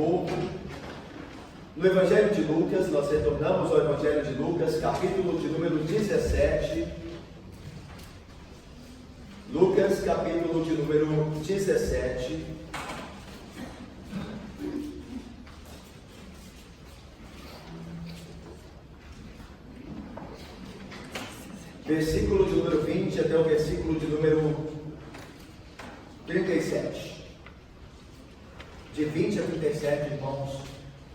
novo. No Evangelho de Lucas, nós retornamos ao Evangelho de Lucas, capítulo de número 17. Lucas, capítulo de número 17. Versículo de número 20 até o versículo de número 37. De 20 a 37, irmãos.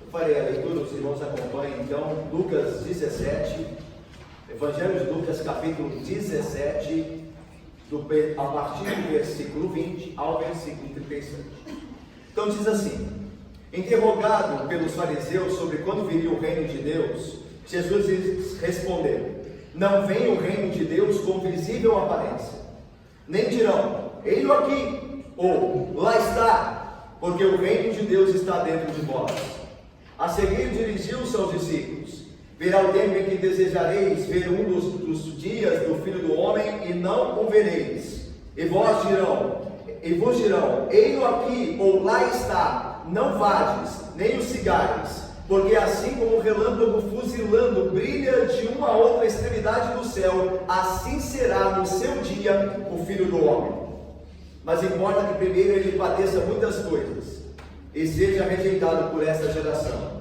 Eu farei a leitura, os irmãos acompanhem. Então, Lucas 17, Evangelho de Lucas, capítulo 17, a partir do versículo 20 ao versículo 37. Então diz assim: interrogado pelos fariseus sobre quando viria o reino de Deus, Jesus lhes respondeu: não vem o reino de Deus com visível aparência, nem dirão, ei-lo aqui, ou lá está, porque o reino de Deus está dentro de vós. A seguir dirigiu-se aos discípulos: virá o tempo em que desejareis ver um dos dias do Filho do Homem, e não o vereis. E vos dirão, ei-lo aqui, ou lá está, não vades, nem o sigais. Porque assim como o relâmpago fuzilando brilha de uma a outra extremidade do céu, assim será no seu dia o Filho do Homem. Mas importa que primeiro ele padeça muitas coisas, e seja rejeitado por esta geração.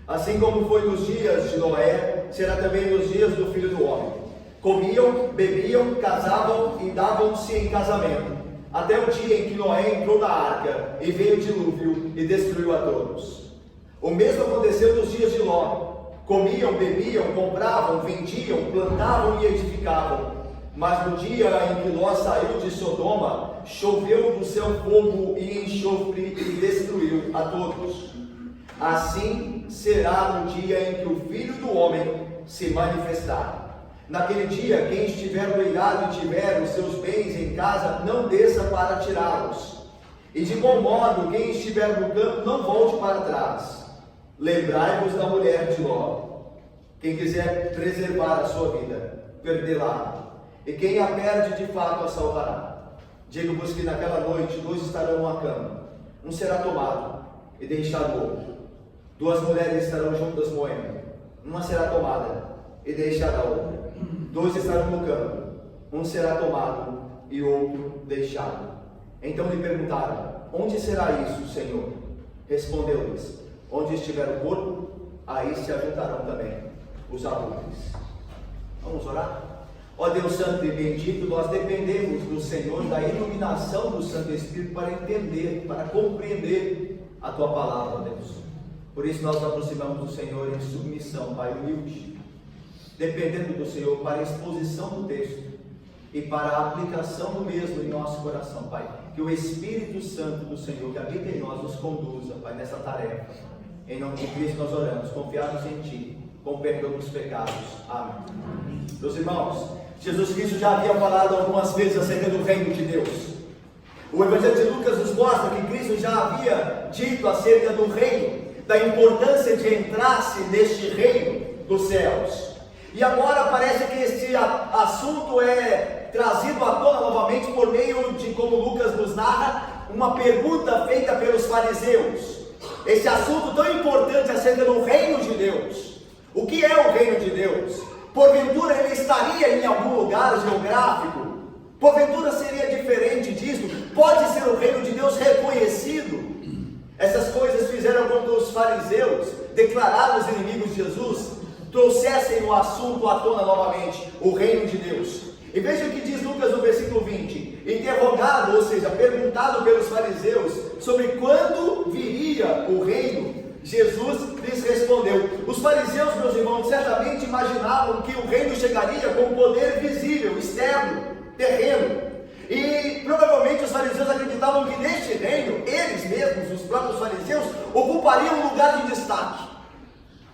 Assim como foi nos dias de Noé, será também nos dias do Filho do Homem. Comiam, bebiam, casavam e davam-se em casamento, até o dia em que Noé entrou na arca, e veio o dilúvio e destruiu a todos. O mesmo aconteceu nos dias de Ló. Comiam, bebiam, compravam, vendiam, plantavam e edificavam. Mas no dia em que Ló saiu de Sodoma, choveu do céu fogo e enxofre e destruiu a todos. Assim será no dia em que o Filho do Homem se manifestar. Naquele dia, quem estiver no eirado e tiver os seus bens em casa, não desça para tirá-los. E de bom modo, quem estiver no campo, não volte para trás. Lembrai-vos da mulher de Ló. Quem quiser preservar a sua vida, perdê-la. E quem a perde, de fato, a salvará. Digo-vos que naquela noite 2 estarão numa cama. Um será tomado e deixado o outro. 2 mulheres estarão juntas moendo. Uma será tomada e deixada a outra. 2 estarão no campo. Um será tomado e outro deixado. Então lhe perguntaram: onde será isso, Senhor? Respondeu-lhes: onde estiver o corpo, aí se ajuntarão também os abutres. Vamos orar? Ó Deus Santo e bendito, nós dependemos do Senhor, da iluminação do Santo Espírito para entender, para compreender a Tua palavra, Deus. Por isso nós nos aproximamos do Senhor em submissão, Pai, humilde, dependendo do Senhor para a exposição do texto e para a aplicação do mesmo em nosso coração, Pai. Que o Espírito Santo do Senhor que habita em nós nos conduza, Pai, nessa tarefa. Em nome de Cristo nós oramos, confiados em Ti, com perdão dos pecados. Amém. Meus irmãos, Jesus Cristo já havia falado algumas vezes acerca do reino de Deus. O Evangelho de Lucas nos mostra que Cristo já havia dito acerca do reino, da importância de entrar-se neste reino dos céus. E agora parece que este assunto é trazido à tona novamente por meio de, como Lucas nos narra, uma pergunta feita pelos fariseus. Esse assunto tão importante acerca do reino de Deus. O que é o reino de Deus? Porventura ele estaria em algum lugar geográfico? Porventura seria diferente disso? Pode ser o reino de Deus reconhecido? Essas coisas fizeram com que os fariseus, declarados inimigos de Jesus, trouxessem o assunto à tona novamente, o reino de Deus. E veja o que diz Lucas no versículo 20: interrogado, ou seja, perguntado pelos fariseus sobre quando viria o reino, Jesus lhes respondeu. Os fariseus, meus irmãos, certamente imaginavam que o reino chegaria com poder visível, externo, terreno. E provavelmente os fariseus acreditavam que neste reino, eles mesmos, os próprios fariseus, ocupariam um lugar de destaque.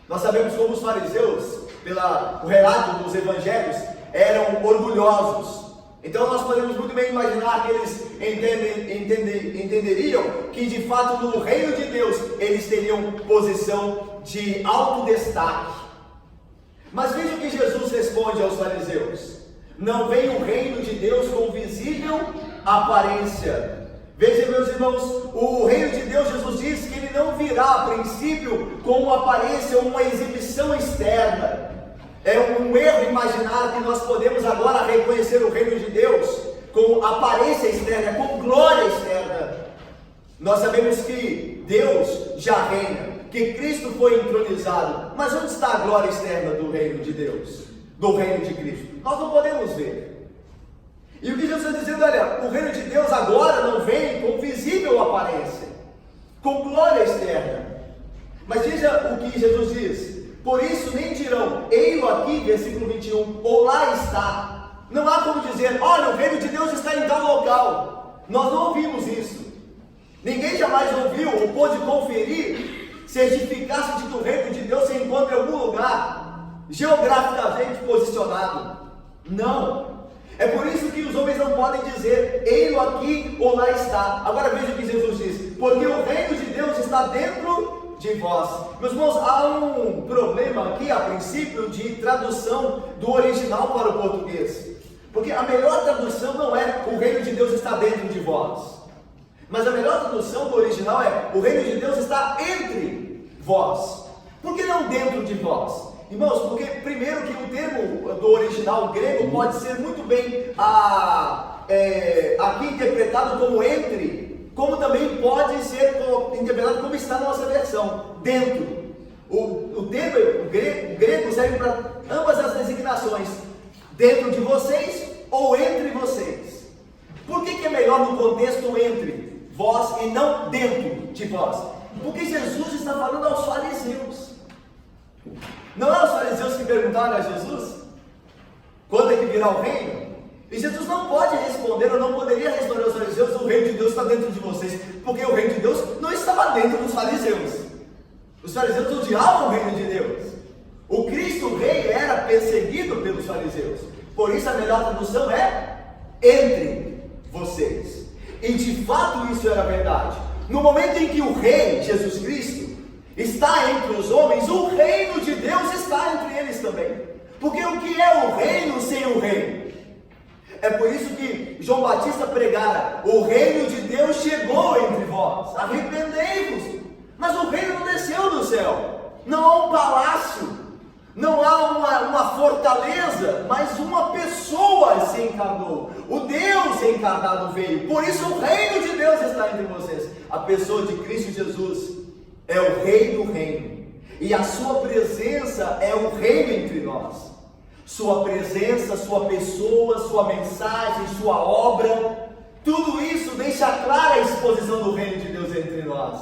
Nós sabemos como os fariseus, pelo relato dos evangelhos, eram orgulhosos. Então nós podemos muito bem imaginar que eles entenderiam que de fato no reino de Deus eles teriam posição de alto destaque. Mas veja o que Jesus responde aos fariseus: não vem o reino de Deus com visível aparência, Veja, meus irmãos, o reino de Deus, Jesus diz que ele não virá a princípio com uma aparência ou uma exibição externa. É um erro imaginar que nós podemos agora reconhecer o reino de Deus com aparência externa, com glória externa. Nós sabemos que Deus já reina, que Cristo foi entronizado, mas onde está a glória externa do reino de Deus, do reino de Cristo? Nós não podemos ver. E o que Jesus está dizendo, olha, o reino de Deus agora não vem com visível aparência, com glória externa. Mas veja o que Jesus diz: por isso nem dirão, ei-lo aqui, versículo 21, ou lá está. Não há como dizer, olha, o reino de Deus está em tal local. Nós não ouvimos isso. Ninguém jamais ouviu ou pôde conferir, certificar-se de que o reino de Deus se encontra em algum lugar, geograficamente posicionado. Não. É por isso que os homens não podem dizer, ei-lo aqui ou lá está. Agora veja o que Jesus diz: porque o reino de Deus está dentro de vós. Meus irmãos, há um problema aqui a princípio de tradução do original para o português, porque a melhor tradução não é o reino de Deus está dentro de vós, mas a melhor tradução do original é o reino de Deus está entre vós. Por que não dentro de vós? Irmãos, porque primeiro que o termo do original grego pode ser muito bem aqui interpretado como entre, como também pode ser interpretado como está na nossa versão, dentro. O termo grego serve para ambas as designações, dentro de vocês ou entre vocês. Por que é melhor no contexto entre vós e não dentro de vós? Porque Jesus está falando aos fariseus. Não é os fariseus que perguntaram a Jesus quando é que virá o reino? E Jesus não pode responder, ou não poderia responder aos fariseus, o reino de Deus está dentro de vocês, porque o reino de Deus não estava dentro dos fariseus. Os fariseus odiavam o reino de Deus. O Cristo Rei era perseguido pelos fariseus. Por isso a melhor tradução é entre vocês. E de fato isso era verdade. No momento em que o Rei, Jesus Cristo, está entre os homens, o reino de Deus está entre eles também. Porque o que é o reino sem o rei? É por isso que João Batista pregara: o reino de Deus chegou entre vós, arrependei-vos. Mas o reino não desceu do céu. Não há um palácio, não há uma fortaleza, mas uma pessoa se encarnou. O Deus encarnado veio. Por isso o reino de Deus está entre vocês. A pessoa de Cristo Jesus é o Rei do reino, e a sua presença é o reino entre nós. Sua presença, sua pessoa, sua mensagem, sua obra, tudo isso deixa clara a exposição do reino de Deus entre nós.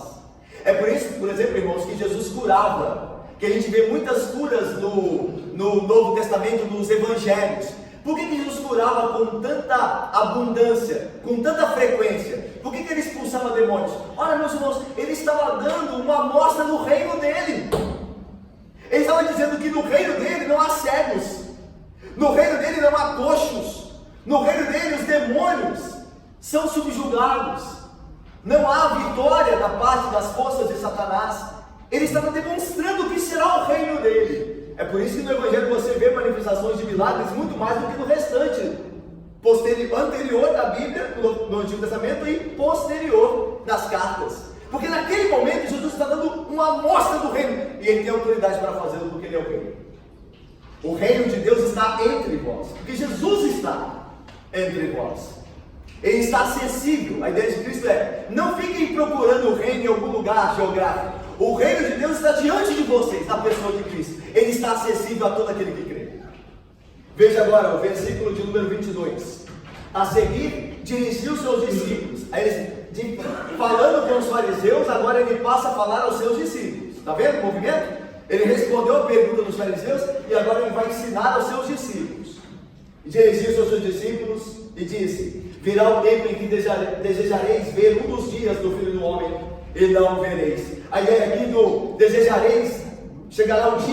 É por isso, por exemplo, irmãos, que Jesus curava, que a gente vê muitas curas no Novo Testamento, nos Evangelhos. Por que Jesus curava com tanta abundância, com tanta frequência? Por que ele expulsava demônios? Olha, meus irmãos, ele estava dando uma amostra do reino dele. Ele estava dizendo que no reino dele não há cegos, no reino dele não há coxos, no reino dele os demônios são subjugados, não há vitória da parte das forças de Satanás. Ele estava demonstrando o que será o reino dele. É por isso que no Evangelho você vê manifestações de milagres muito mais do que no restante, anterior da Bíblia, no Antigo Testamento, e posterior das cartas. Porque naquele momento Jesus está dando uma amostra do reino, e ele tem autoridade para fazê-lo porque ele é o rei. O reino de Deus está entre vós, porque Jesus está entre vós. Ele está acessível. A ideia de Cristo é: não fiquem procurando o reino em algum lugar geográfico. O reino de Deus está diante de vocês, na pessoa de Cristo. Ele está acessível a todo aquele que crê. Veja agora o versículo de número 22. A seguir, dirigiu os seus discípulos. Falando com os fariseus, agora ele passa a falar aos seus discípulos. Está vendo o movimento? Ele respondeu a pergunta dos fariseus e agora ele vai ensinar aos seus discípulos. Dirigiu-se aos seus discípulos e disse: virá o tempo em que desejareis ver um dos dias do Filho do Homem e não o vereis. A ideia aqui do desejareis, chegarão os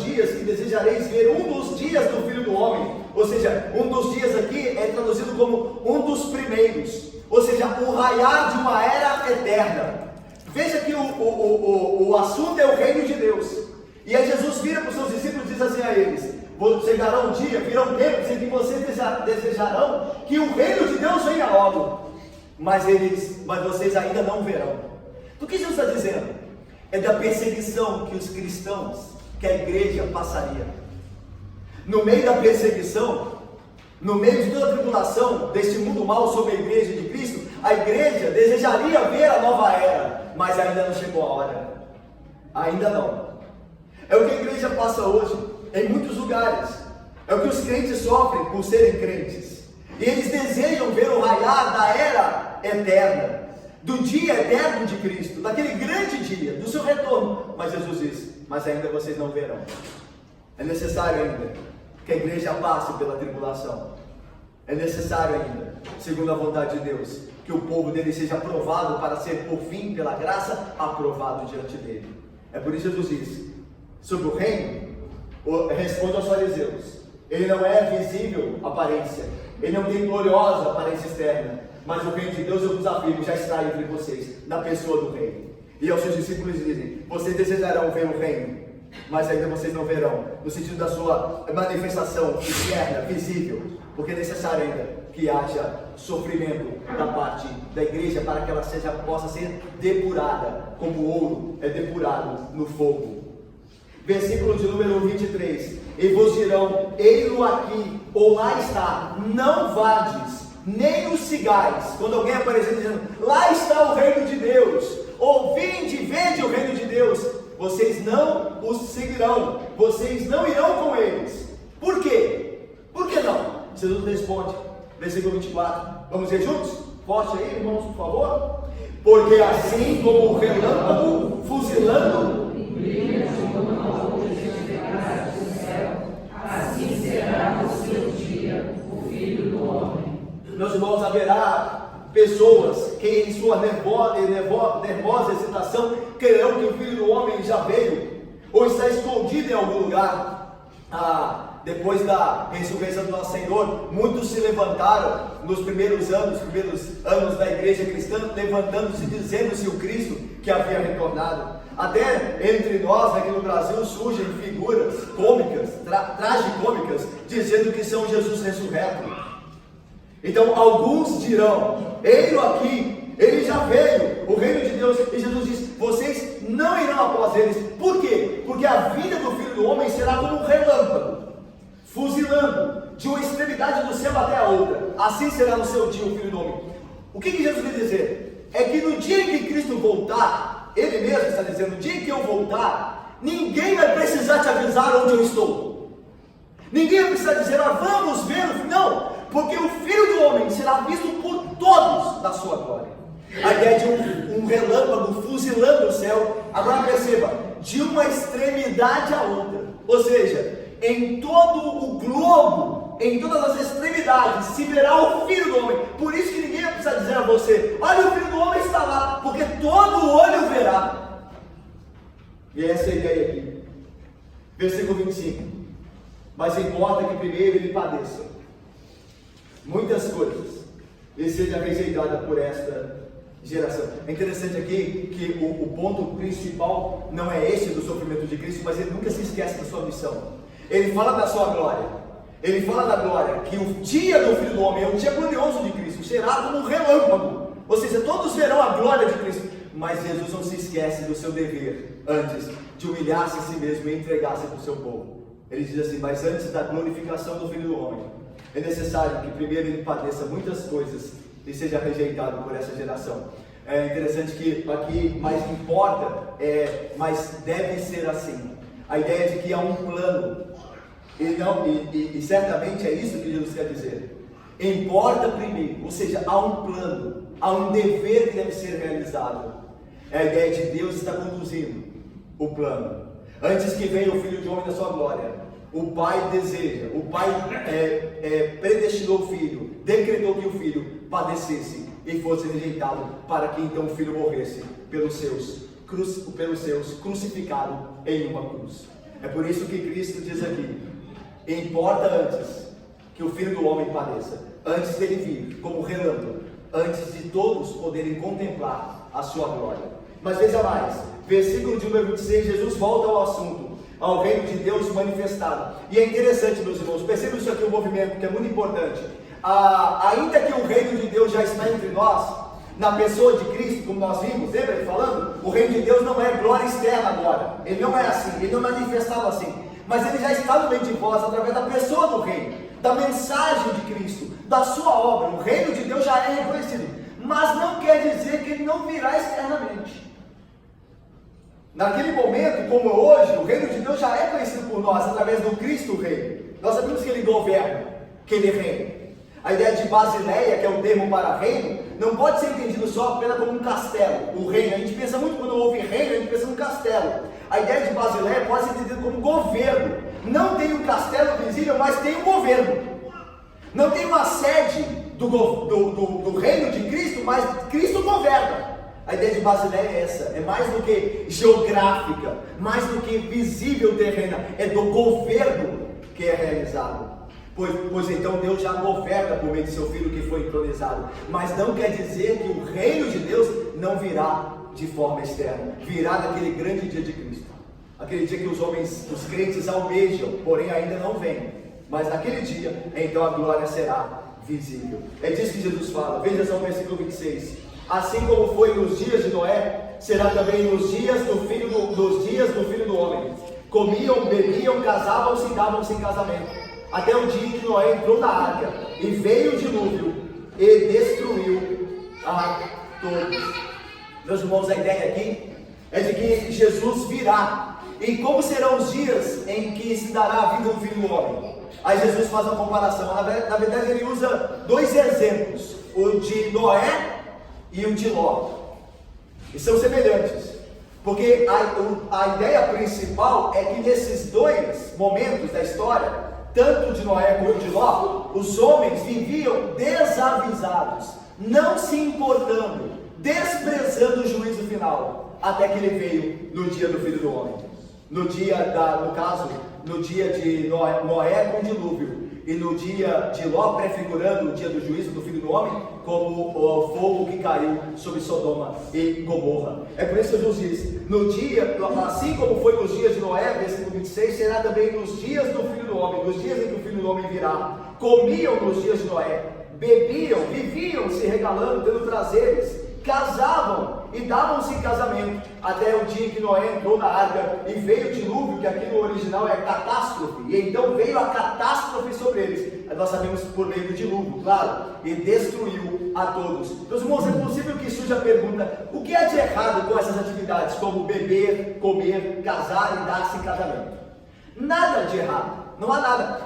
dias que desejareis ver um dos dias do Filho do Homem. Ou seja, um dos dias aqui é traduzido como um dos primeiros, ou seja, o raiar de uma era eterna. Veja que o assunto é o reino de Deus. E aí Jesus vira para os seus discípulos e diz assim a eles: chegará um dia, virão tempos em que vocês desejarão que o reino de Deus venha logo. mas vocês ainda não verão. Do que Jesus está dizendo? É da perseguição que os cristãos, que a igreja passaria. No meio da perseguição, no meio de toda a tribulação deste mundo mal sobre a igreja de Cristo, a igreja desejaria ver a nova era, mas ainda não chegou a hora. Ainda não. É o que a igreja passa hoje, em muitos lugares. É o que os crentes sofrem por serem crentes. E eles desejam ver o raiar da era eterna, do dia eterno de Cristo, daquele grande dia, do seu retorno. Mas Jesus diz, mas ainda vocês não verão. É necessário ainda que a igreja passe pela tribulação. É necessário ainda, segundo a vontade de Deus, que o povo dele seja aprovado para ser, por fim, pela graça, aprovado diante dele. É por isso que Jesus diz, sobre o reino, responde aos fariseus, ele não é visível aparência, ele não tem gloriosa aparência externa, mas o reino de Deus, eu vos afirmo, já está entre vocês, na pessoa do reino. E aos seus discípulos dizem, vocês desejarão ver o reino, mas ainda vocês não verão, no sentido da sua manifestação externa, visível, porque é necessário ainda que haja sofrimento da parte da igreja para que ela possa ser depurada, como o ouro é depurado no fogo. Versículo de número 23, e vos dirão, ei-lo aqui, ou lá está, não vades, nem os sigais. Quando alguém aparecer dizendo, lá está o reino de Deus, ou vinde, vede o reino de Deus, vocês não os seguirão, vocês não irão com eles. Por quê? Por que não? Jesus responde, versículo 24, vamos ver juntos? Forte aí, irmãos, por favor. Porque assim como o relâmpago fuzilando, assim será no seu dia o Filho do Homem. Meus irmãos, haverá pessoas que em sua nervosa excitação crerão que o Filho do Homem já veio, ou está escondido em algum lugar. Depois da ressurreição do nosso Senhor, muitos se levantaram nos primeiros anos da igreja cristã, levantando-se, dizendo-se o Cristo que havia retornado. Até entre nós, aqui no Brasil, surgem figuras cômicas, tragicômicas, dizendo que são Jesus ressurreto. Então, alguns dirão, ele aqui, ele já veio, o reino de Deus, e Jesus diz, vocês não irão após eles. Por quê? Porque a vinda do Filho do Homem será como um relâmpago, fuzilando de uma extremidade do céu até a outra. Assim será no seu dia o Filho do Homem. O que Jesus quer dizer? É que no dia em que Cristo voltar, ele mesmo está dizendo, no dia em que eu voltar, ninguém vai precisar te avisar onde eu estou. Ninguém vai precisar dizer, vamos ver o Filho. Não, porque o Filho do Homem será visto por todos na sua glória. A ideia de um relâmpago fuzilando o céu. Agora perceba, de uma extremidade a outra. Ou seja, em todo o globo, em todas as extremidades, se verá o Filho do Homem. Por isso que ninguém vai precisar dizer a você, olha, o Filho do Homem está lá, porque todo olho verá. E essa é a ideia aqui. Versículo 25. Mas importa que primeiro ele padeça muitas coisas e seja rejeitada por esta geração. É interessante aqui que o ponto principal não é este do sofrimento de Cristo, mas ele nunca se esquece da sua missão. Ele fala da sua glória, ele fala da glória, que o dia do Filho do Homem é o dia glorioso de Cristo, será como um relâmpago, ou seja, todos verão a glória de Cristo, mas Jesus não se esquece do seu dever, antes de humilhar-se a si mesmo e entregar-se para o seu povo. Ele diz assim, mas antes da glorificação do Filho do Homem, é necessário que primeiro ele padeça muitas coisas e seja rejeitado por essa geração. É interessante que aqui mais importa, mas deve ser assim. A ideia de que há um plano, e certamente é isso que Jesus quer dizer. Importa primeiro, ou seja, há um plano, há um dever que deve ser realizado. É a ideia de Deus está conduzindo o plano. Antes que venha o Filho do Homem da sua glória, o Pai deseja, o Pai predestinou o Filho, decretou que o Filho padecesse e fosse rejeitado, para que então o Filho morresse pelos seus, crucificado em uma cruz. É por isso que Cristo diz aqui, importa antes que o Filho do Homem padeça, antes dele vir como relâmpago, antes de todos poderem contemplar a sua glória. Mas veja mais, versículo de número 26, Jesus volta ao assunto, ao reino de Deus manifestado. E é interessante, meus irmãos, percebam isso aqui, um movimento que é muito importante. ainda que o reino de Deus já está entre nós, na pessoa de Cristo, como nós vimos, lembra ele falando? O reino de Deus não é glória externa agora, ele não é assim, ele não é manifestado assim, mas ele já está no meio de vós, através da pessoa do reino, da mensagem de Cristo, da sua obra. O reino de Deus já é reconhecido, mas não quer dizer que ele não virá externamente. Naquele momento, como hoje, o reino de Deus já é conhecido por nós, através do Cristo Rei. Nós sabemos que ele governa, que ele reina. A ideia de Basileia, que é o termo para reino, não pode ser entendido só apenas como um castelo. O reino, a gente pensa muito, quando ouve reino, a gente pensa num castelo. A ideia de Basileia pode ser entendida como governo. Não tem um castelo visível, mas tem um governo. Não tem uma sede do reino de Cristo, mas Cristo governa. A ideia de Basileia é essa, é mais do que geográfica, mais do que visível terrena, é do governo que é realizado. Pois então Deus já governa por meio de seu Filho que foi entronizado, mas não quer dizer que o reino de Deus não virá de forma externa, virá naquele grande dia de Cristo, aquele dia que os homens, os crentes almejam, porém ainda não vem, mas naquele dia, então a glória será visível. É disso que Jesus fala, veja só o versículo 26, assim como foi nos dias de Noé, será também nos dias do Filho do Homem, comiam, bebiam, casavam-se e davam-se em casamento, até o dia em que Noé entrou na arca, e veio o dilúvio, e destruiu a todos. Meus irmãos, a ideia aqui é de que Jesus virá, e como serão os dias em que se dará a vida do Filho do Homem? Aí Jesus faz uma comparação, na verdade ele usa dois exemplos, o de Noé e o de Ló, e são semelhantes, porque a ideia principal é que nesses dois momentos da história, tanto de Noé como de Ló, os homens viviam desavisados, não se importando, desprezando o juízo final, até que ele veio no dia do Filho do Homem, no dia de Noé com o dilúvio, e no dia de Ló, prefigurando o dia do juízo do Filho do Homem, como o fogo que caiu sobre Sodoma e Gomorra. É por isso que Jesus diz, no dia, assim como foi nos dias de Noé, versículo 26, será também nos dias do Filho do Homem, nos dias em que o Filho do Homem virá. Comiam nos dias de Noé, bebiam, viviam se regalando, tendo prazeres, casavam e davam-se em casamento, até o dia que Noé entrou na arca e veio o dilúvio, que aqui no original é catástrofe, e então veio a catástrofe sobre eles, nós sabemos por meio do dilúvio, claro, e destruiu a todos. Meus irmãos, é possível que surja a pergunta, o que há de errado com essas atividades, como beber, comer, casar e dar-se em casamento? Nada de errado, não há nada.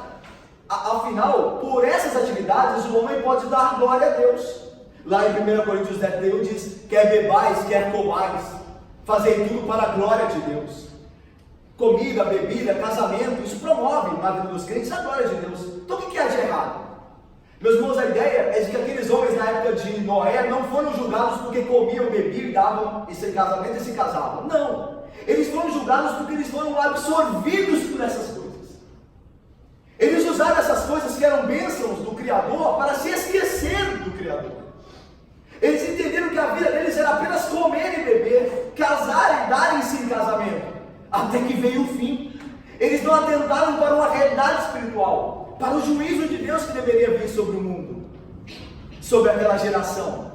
Afinal, por essas atividades, o homem pode dar glória a Deus. Lá em 1 Coríntios 10:1 diz, quer bebais, quer comais, fazei tudo para a glória de Deus. Comida, bebida, casamento, isso promove na vida dos crentes a glória de Deus. Então o que há de errado? Meus irmãos, a ideia é de que aqueles homens na época de Noé não foram julgados porque comiam, bebiam, davam esse casamento e se casavam. Não, eles foram julgados porque eles foram absorvidos por essas coisas. Eles usaram essas coisas que eram bênçãos do Criador para se esquecer do Criador. Eles entenderam que a vida deles era apenas comer e beber, casar e darem-se em casamento, até que veio o fim. Eles não atentaram para uma realidade espiritual, para o juízo de Deus que deveria vir sobre o mundo, sobre aquela geração.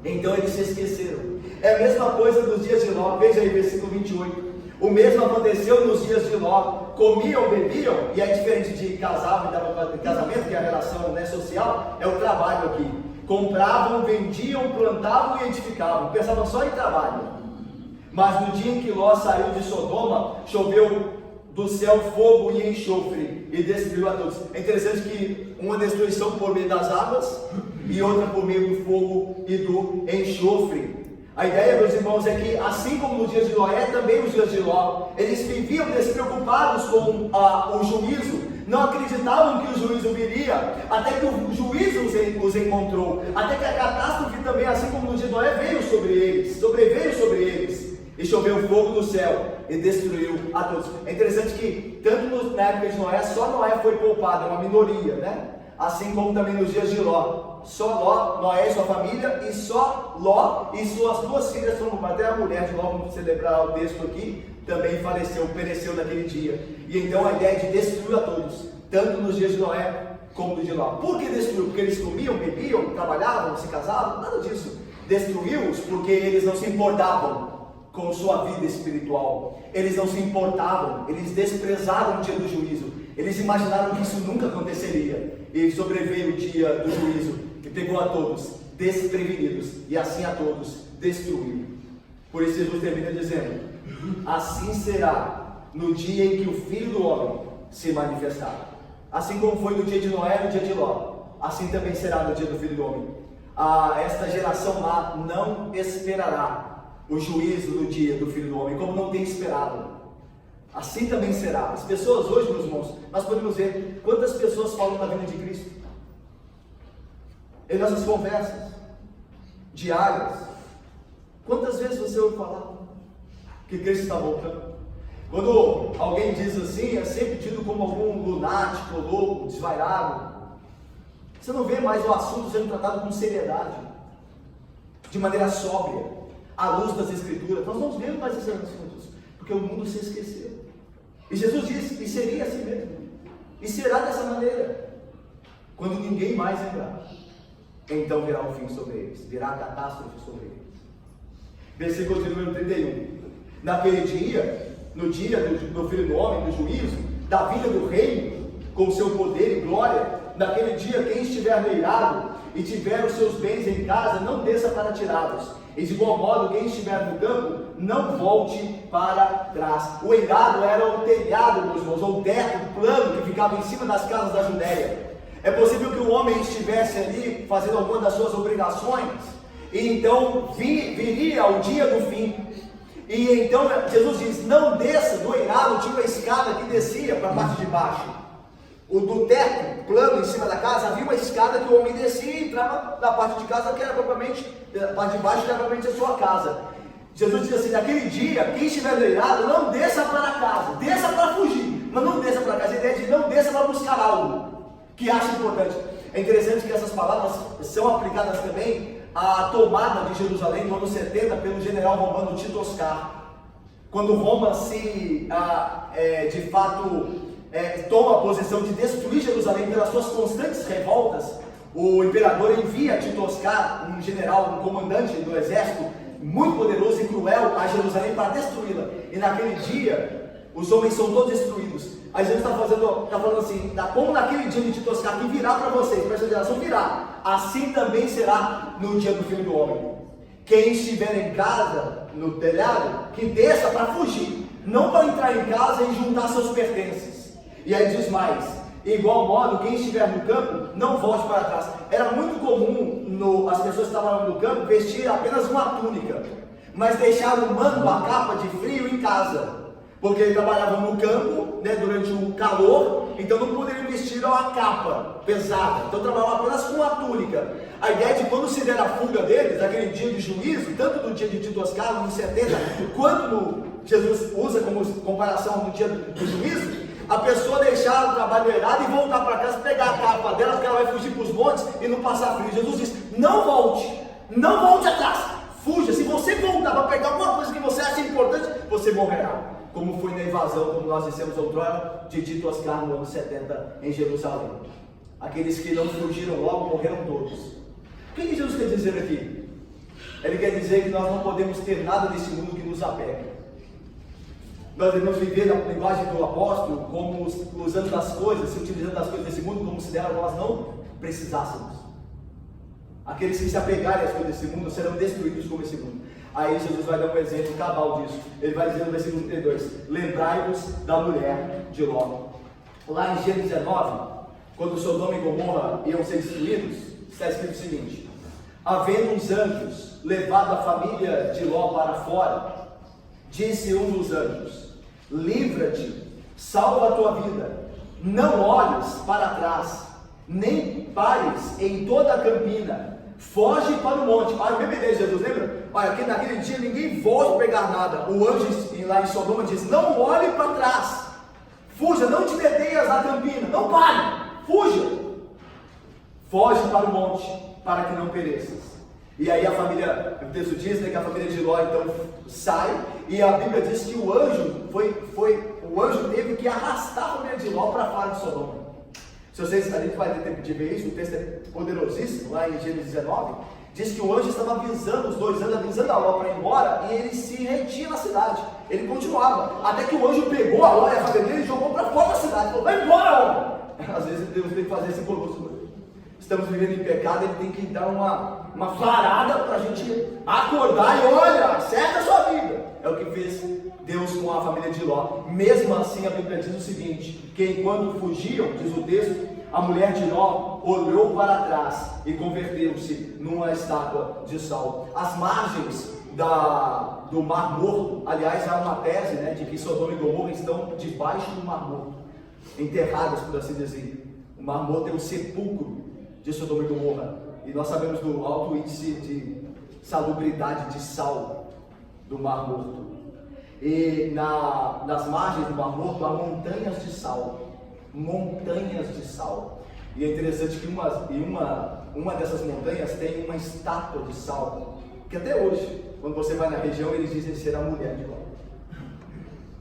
Então eles se esqueceram. É a mesma coisa dos dias de Ló, veja aí versículo 28. O mesmo aconteceu nos dias de Ló, comiam, bebiam, e é diferente de casavam e davam em casamento, que é a relação social, é o trabalho aqui. Compravam, vendiam, plantavam e edificavam, pensavam só em trabalho. Mas no dia em que Ló saiu de Sodoma, choveu do céu fogo e enxofre e destruiu a todos. É interessante que uma destruição por meio das águas e outra por meio do fogo e do enxofre. A ideia, meus irmãos, é que assim como nos dias de Noé, também nos dias de Ló, eles viviam despreocupados com o juízo, não acreditavam que o juízo viria, até que o juízo os encontrou, até que a catástrofe também, assim como no dia de Noé, veio sobre eles, sobreveio sobre eles, e choveu fogo do céu e destruiu a todos. É interessante que, tanto na época de Noé, só Noé foi poupado, é uma minoria, né? Assim como também nos dias de Ló, só Ló, Noé e sua família, e só Ló e suas duas filhas foram poupadas. Até a mulher de Ló, vamos celebrar o texto aqui, também faleceu, pereceu naquele dia. E então a ideia de destruir a todos, tanto nos dias de Noé, como do de Ló. Por que destruiu? Porque eles comiam, bebiam, trabalhavam, se casavam? Nada disso. Destruiu-os porque eles não se importavam com sua vida espiritual. Eles não se importavam, eles desprezaram o dia do juízo. Eles imaginaram que isso nunca aconteceria. E sobreveio o dia do juízo e pegou a todos desprevenidos e assim a todos destruiu. Por isso Jesus termina dizendo: assim será no dia em que o Filho do Homem se manifestar. Assim como foi no dia de Noé e no dia de Ló, assim também será no dia do Filho do Homem. Esta geração má não esperará o juízo do dia do Filho do Homem, como não tem esperado. Assim também será. As pessoas hoje, meus irmãos, nós podemos ver quantas pessoas falam da vida de Cristo em nossas conversas diárias. Quantas vezes você ouve falar que Cristo está voltando? Quando alguém diz assim, é sempre tido como algum lunático, louco, desvairado. Você não vê mais o assunto sendo tratado com seriedade, de maneira sóbria, à luz das Escrituras. Nós não vemos mais esses assuntos, porque o mundo se esqueceu. E Jesus disse, e seria assim mesmo, e será dessa maneira, quando ninguém mais lembrar. Então virá o fim sobre eles, virá a catástrofe sobre eles. Versículo de número 31. Naquele dia, no dia do Filho do Homem, do juízo, da vinda do reino, com o seu poder e glória, naquele dia quem estiver no eirado e tiver os seus bens em casa, não desça para tirá-los. E de igual modo, quem estiver no campo, não volte para trás. O eirado era o telhado, meus irmãos, ou o teto plano que ficava em cima das casas da Judéia. É possível que o homem estivesse ali fazendo alguma das suas obrigações, e então viria o dia do fim. E então Jesus diz: não desça do eirado. Tinha uma escada que descia para a parte de baixo. O do teto plano em cima da casa, havia uma escada que o homem descia e entrava na parte de casa, que era propriamente, a parte de baixo, que era propriamente a sua casa. Jesus diz assim: naquele dia, quem estiver no eirado, não desça para casa, desça para fugir, mas não desça para casa. A ideia de não desça para buscar algo que acha importante. É interessante que essas palavras são aplicadas também à tomada de Jerusalém no ano 70 pelo general romano Tito Oscar. Quando Roma de fato toma a posição de destruir Jerusalém pelas suas constantes revoltas, o imperador envia Tito Oscar, um general, um comandante do exército muito poderoso e cruel, a Jerusalém para destruí-la. E naquele dia os homens são todos destruídos. Aí Jesus está falando assim: como naquele dia de Tito Oscar, que virá para vocês, para essa geração virá, assim também será no dia do Filho do Homem. Quem estiver em casa, no telhado, que desça para fugir, não para entrar em casa e juntar seus pertences. E aí diz mais: igual modo, quem estiver no campo, não volte para trás. Era muito comum as pessoas que estavam no campo vestir apenas uma túnica, mas deixar o manto, a capa de frio em casa, porque eles trabalhavam no campo, durante o calor, então não poderiam vestir uma capa pesada, então trabalhavam apenas com a túnica. A ideia de quando se der a fuga deles, aquele dia de juízo, tanto no dia de Tito Oscar, no 70, quanto Jesus usa como comparação no dia do juízo, a pessoa deixar o trabalho errado e voltar para casa, pegar a capa dela, porque ela vai fugir para os montes e não passar frio. Jesus diz: não volte atrás, fuja. Se você voltar para pegar alguma coisa que você acha importante, você morrerá. Como foi na invasão, como nós dissemos outrora, de Tito Oscar no ano 70 em Jerusalém. Aqueles que não fugiram logo morreram todos. O que Jesus quer dizer aqui? Ele quer dizer que nós não podemos ter nada desse mundo que nos apega. Nós devemos viver na linguagem do apóstolo, como usando das coisas, se utilizando das coisas desse mundo como se delas nós não precisássemos. Aqueles que se apegarem às coisas desse mundo serão destruídos como esse mundo. Aí Jesus vai dar um exemplo cabal disso. Ele vai dizer no versículo 32: lembrai-vos da mulher de Ló. Lá em Gênesis 19, quando Sodoma e Gomorra iam ser destruídos, está escrito o seguinte: havendo uns anjos levado a família de Ló para fora, disse um dos anjos: livra-te, salva a tua vida, não olhes para trás, nem pares em toda a campina, foge para o monte. Olha o mesmo ideia de Jesus, lembra? Olha, que naquele dia ninguém volte a pegar nada. O anjo lá em Sodoma diz: não olhe para trás, fuja, não te deteias na campina, não pare, fuja, foge para o monte, para que não pereças. E aí a família, o texto diz que a família de Ló então sai, e a Bíblia diz que o anjo teve que arrastar a família de Ló para fora de Sodoma. Se vocês, a gente vai ter tempo de ver isso, o texto é poderosíssimo, lá em Gênesis 19, diz que o anjo estava avisando os dois, avisando a Ló para ir embora, e ele se retia na cidade, ele continuava, até que o anjo pegou a Ló e a família dele e jogou para fora da cidade, falou, vai embora, homem! Às vezes Deus tem que fazer esse conosco. Estamos vivendo em pecado, ele tem que dar uma varada para a gente acordar e olha, acerta a sua vida. É o que fez Deus com a família de Ló. Mesmo assim, a Bíblia diz o seguinte, que enquanto fugiam, diz o texto, a mulher de Ló olhou para trás e converteu-se numa estátua de sal. As margens do Mar Morto, aliás, há uma tese, né, de que Sodoma e Gomorra estão debaixo do Mar Morto, enterradas, por assim dizer. O Mar Morto é o sepulcro de Sodoma e Gomorra, e nós sabemos do alto índice de salubridade de sal do Mar Morto. E nas margens do Mar Morto há montanhas de sal, e é interessante que uma dessas montanhas tem uma estátua de sal, que até hoje, quando você vai na região, eles dizem ser a mulher de Ló.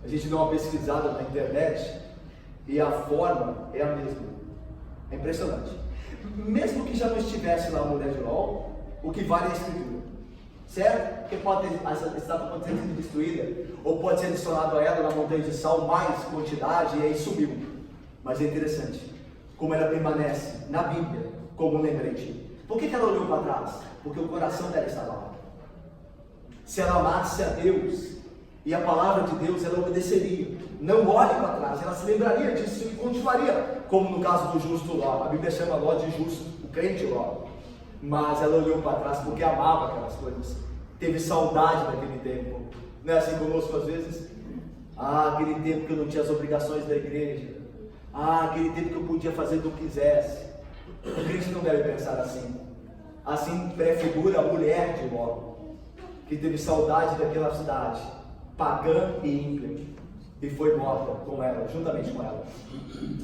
A gente dá uma pesquisada na internet, e a forma é a mesma, é impressionante. Mesmo que já não estivesse lá a mulher de Ló, o que vale é a escritura, certo? Porque essa estátua pode ter sido destruída, ou pode ser adicionado a ela na montanha de sal mais quantidade, e aí sumiu. Mas é interessante como ela permanece na Bíblia como um lembrete. Por que ela olhou para trás? Porque o coração dela estava lá. Se ela amasse a Deus e a palavra de Deus, ela obedeceria. Não olhe para trás, ela se lembraria disso e continuaria, como no caso do justo Ló. A Bíblia chama Ló de justo, o crente Ló. Mas ela olhou para trás porque amava aquelas coisas, teve saudade daquele tempo. Não é assim conosco às vezes? Aquele tempo que eu não tinha as obrigações da igreja, aquele tempo que eu podia fazer o que eu quisesse. O crente não deve pensar assim. Assim prefigura a mulher de Ló, que teve saudade daquela cidade pagã e ímpia, e foi morta com ela, juntamente com ela.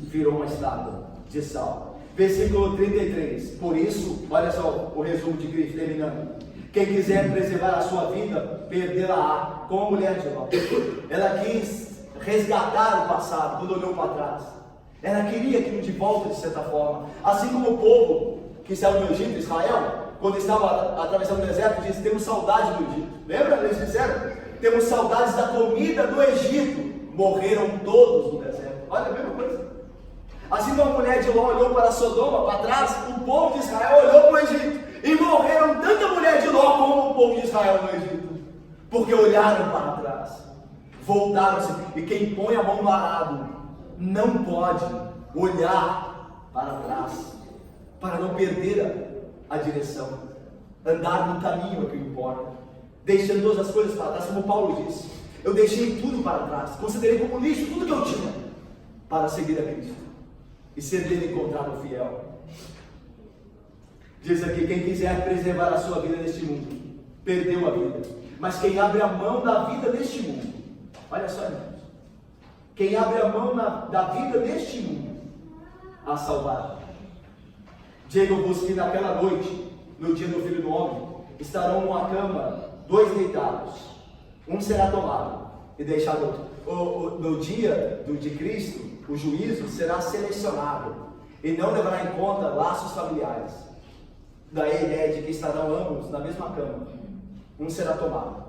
Virou uma estátua de sal. Versículo 33. Por isso, olha só o resumo de Cristo, terminando. Quem quiser preservar a sua vida, perdê-la-á, como a mulher de Ló. Ela quis resgatar o passado, quando olhou para trás. Ela queria aquilo de volta, de certa forma. Assim como o povo que saiu do Egito, Israel, quando estava atravessando o deserto, disse, temos saudade do Egito. Lembra? Eles disseram, temos saudades da comida do Egito. Morreram todos no deserto. Olha a mesma coisa. Assim como a mulher de Ló olhou para Sodoma, para trás, o povo de Israel olhou para o Egito. E morreram tanto a mulher de Ló como o povo de Israel no Egito. Porque olharam para trás. Voltaram-se. E quem põe a mão no arado não pode olhar para trás, para não perder a direção. Andar no caminho é o que importa. Deixando todas as coisas para trás, como Paulo disse. Eu deixei tudo para trás, considerei como lixo tudo que eu tinha, para seguir a Cristo e ser dele encontrado fiel. Diz aqui, quem quiser preservar a sua vida neste mundo, perdeu a vida. Mas quem abre a mão da vida deste mundo, olha só, irmãos, quem abre a mão da vida deste mundo, a salvará. Digo-vos que naquela noite, no dia do Filho do Homem, estarão numa cama, 2 deitados. Um será tomado e deixado outro. No dia de Cristo, o juízo será selecionado e não levará em conta laços familiares. Daí a ideia de que estarão ambos na mesma cama. Um será tomado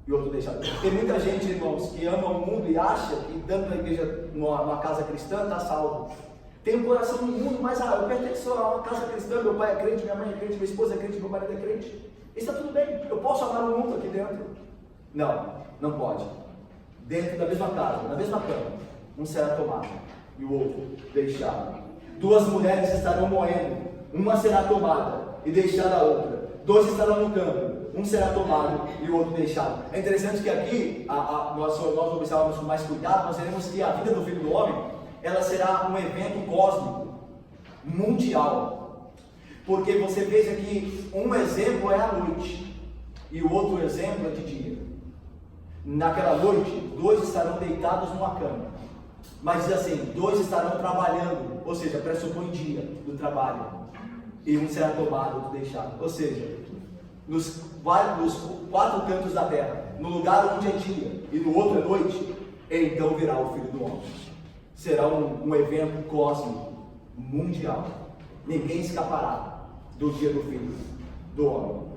e outro deixado. Tem muita gente, irmãos, que ama o mundo e acha que estando na igreja, numa casa cristã, está salvo. Tem um coração no mundo, mas eu pertenço a uma casa cristã, meu pai é crente, minha mãe é crente, minha esposa é crente, meu marido é crente. Está tudo bem, eu posso amar o mundo aqui dentro. Não pode. Dentro da mesma casa, na mesma cama, um será tomado e o outro deixado. 2 mulheres estarão moendo, uma será tomada e deixada a outra. 2 estarão no campo, um será tomado e o outro deixado. É interessante que aqui, nós observamos com mais cuidado, nós veremos que a vida do Filho do Homem, ela será um evento cósmico, mundial. Porque você veja que um exemplo é a noite e o outro exemplo é de dia. Naquela noite, 2 estarão deitados numa cama, mas diz assim, 2 estarão trabalhando, ou seja, pressupõe dia do trabalho, e um será tomado, outro deixado. Ou seja, nos 4 cantos da terra, no lugar onde é dia e no outro é noite, então virá o Filho do Homem. Será um evento cósmico, mundial. Ninguém escapará do dia do Filho do Homem.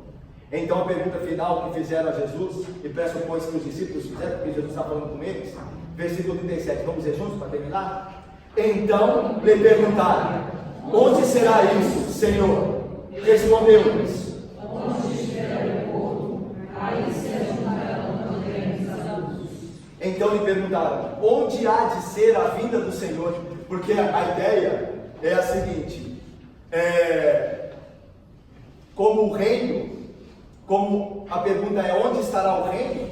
Então a pergunta final que fizeram a Jesus, e pressupõe que os discípulos fizeram, porque Jesus está falando com eles, versículo 37, vamos ver juntos para terminar? Então lhe perguntaram: onde será isso, Senhor? Respondeu-lhes: onde estiver o corpo, aí se ajuntarão também os adultos. Então lhe perguntaram: onde há de ser a vinda do Senhor? Porque a ideia é a seguinte: como o reino, como a pergunta é onde estará o reino,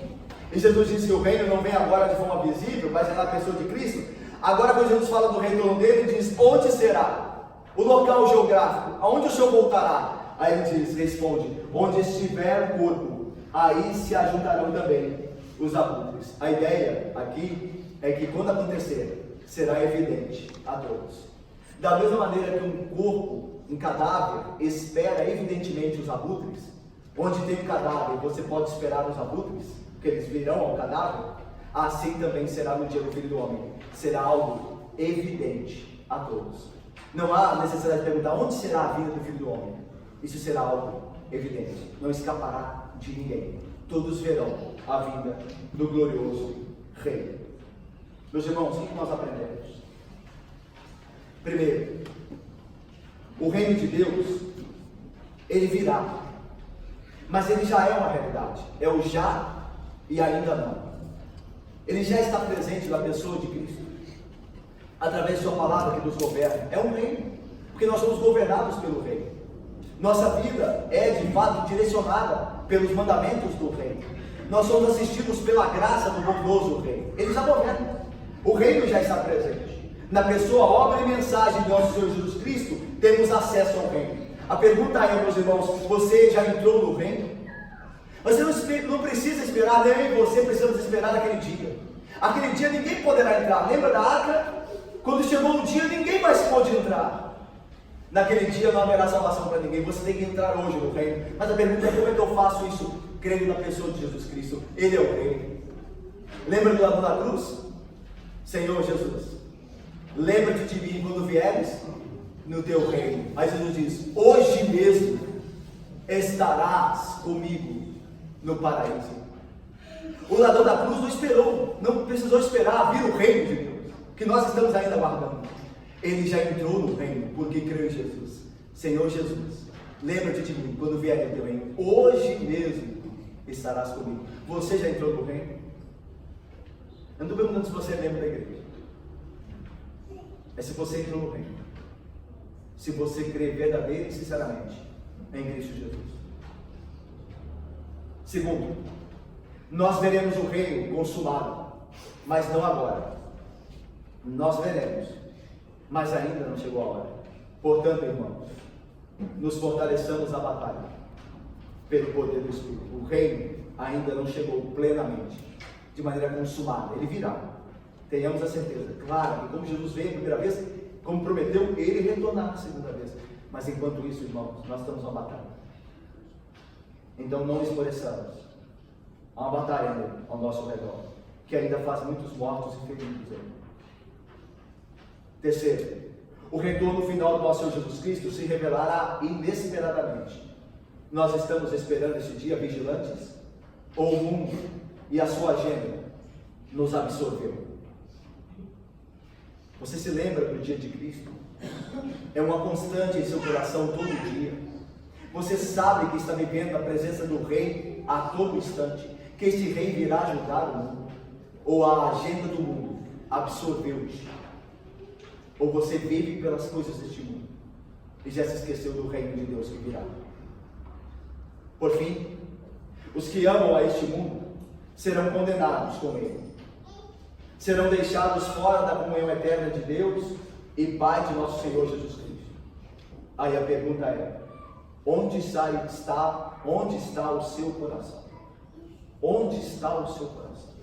e Jesus disse que o reino não vem agora de forma visível, mas é na pessoa de Cristo. Agora quando Jesus fala do retorno dele, ele diz: onde será? O local geográfico, aonde o Senhor voltará? Aí ele diz, responde: onde estiver o corpo, aí se ajuntarão também os abutres. A ideia aqui é que quando acontecer, será evidente a todos. Da mesma maneira que um corpo, um cadáver, espera evidentemente os abutres, onde tem um cadáver, você pode esperar os abutres, porque eles virão ao cadáver, assim também será no dia do Filho do Homem. Será algo evidente a todos. Não há necessidade de perguntar onde será a vinda do Filho do Homem. Isso será algo evidente. Não escapará de ninguém. Todos verão a vinda do glorioso Rei. Meus irmãos, o que nós aprendemos? Primeiro, o reino de Deus, ele virá. Mas ele já é uma realidade. É o já e ainda não. Ele já está presente na pessoa de Cristo, através de sua palavra que nos governa. É um reino, porque nós somos governados pelo reino. Nossa vida é de fato direcionada pelos mandamentos do reino. Nós somos assistidos pela graça do bondoso reino. Ele já governa. O reino já está presente. Na pessoa, obra e mensagem de nosso Senhor Jesus Cristo, temos acesso ao reino. A pergunta é, meus irmãos, você já entrou no reino? Você não precisa esperar, nem eu e você precisamos esperar naquele dia. Aquele dia ninguém poderá entrar. Lembra da arca? Quando chegou o dia, ninguém mais pôde entrar. Naquele dia não haverá salvação para ninguém. Você tem que entrar hoje no reino. Mas a pergunta é: como é que eu faço isso? Crendo na pessoa de Jesus Cristo. Ele é o reino. Lembra do lado da cruz? Senhor Jesus, lembra-te de mim quando vieres no teu reino. Aí Jesus diz: hoje mesmo estarás comigo no paraíso. O ladrão da cruz não esperou, não precisou esperar vir o reino de Deus, que nós estamos ainda aguardando. Ele já entrou no reino, porque creu em Jesus. Senhor Jesus, lembra-te de mim quando vier no teu reino. Hoje mesmo estarás comigo. Você já entrou no reino? Eu não estou perguntando se você é membro da igreja. É se você entrou no reino. Se você crê verdadeiro e sinceramente em Cristo Jesus. Segundo, nós veremos o reino consumado, mas não agora. Nós veremos, mas ainda não chegou a hora. Portanto, irmãos, nos fortaleçamos na batalha pelo poder do Espírito. O reino ainda não chegou plenamente, de maneira consumada. Ele virá. Tenhamos a certeza. Claro que como Jesus veio a primeira vez, como prometeu, ele retornará a segunda vez. Mas enquanto isso, irmãos, nós estamos numa batalha. Então não esmoreçamos. Há uma batalha ainda ao nosso redor, que ainda faz muitos mortos e feridos aí. Terceiro, o retorno final do nosso Senhor Jesus Cristo se revelará inesperadamente. Nós estamos esperando esse dia vigilantes? Ou o mundo e a sua agenda nos absorveu? Você se lembra do dia de Cristo? É uma constante em seu coração todo dia. Você sabe que está vivendo a presença do Rei a todo instante, que este Rei virá julgar o mundo, ou a agenda do mundo absorveu-te, ou você vive pelas coisas deste mundo e já se esqueceu do reino de Deus que virá. Por fim, os que amam a este mundo serão condenados com ele, serão deixados fora da comunhão eterna de Deus e Pai de nosso Senhor Jesus Cristo. Aí a pergunta é: onde está o seu coração? Onde está o seu coração?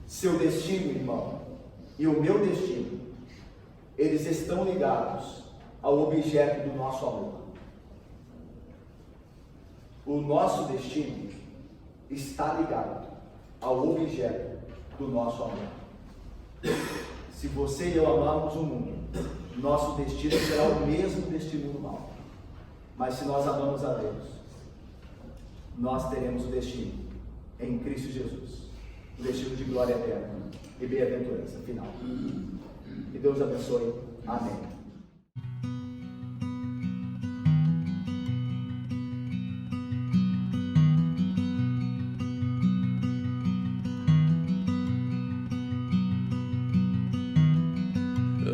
Seu destino, irmão, e o meu destino, eles estão ligados ao objeto do nosso amor. O nosso destino está ligado ao objeto do nosso amor. Se você e eu amamos o mundo, nosso destino será o mesmo deste mundo mal. Mas se nós amamos a Deus, nós teremos o destino em Cristo Jesus, o destino de glória eterna e bem-aventurança final. Que Deus abençoe. Amém.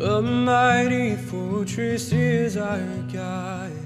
A mighty fortress is our God.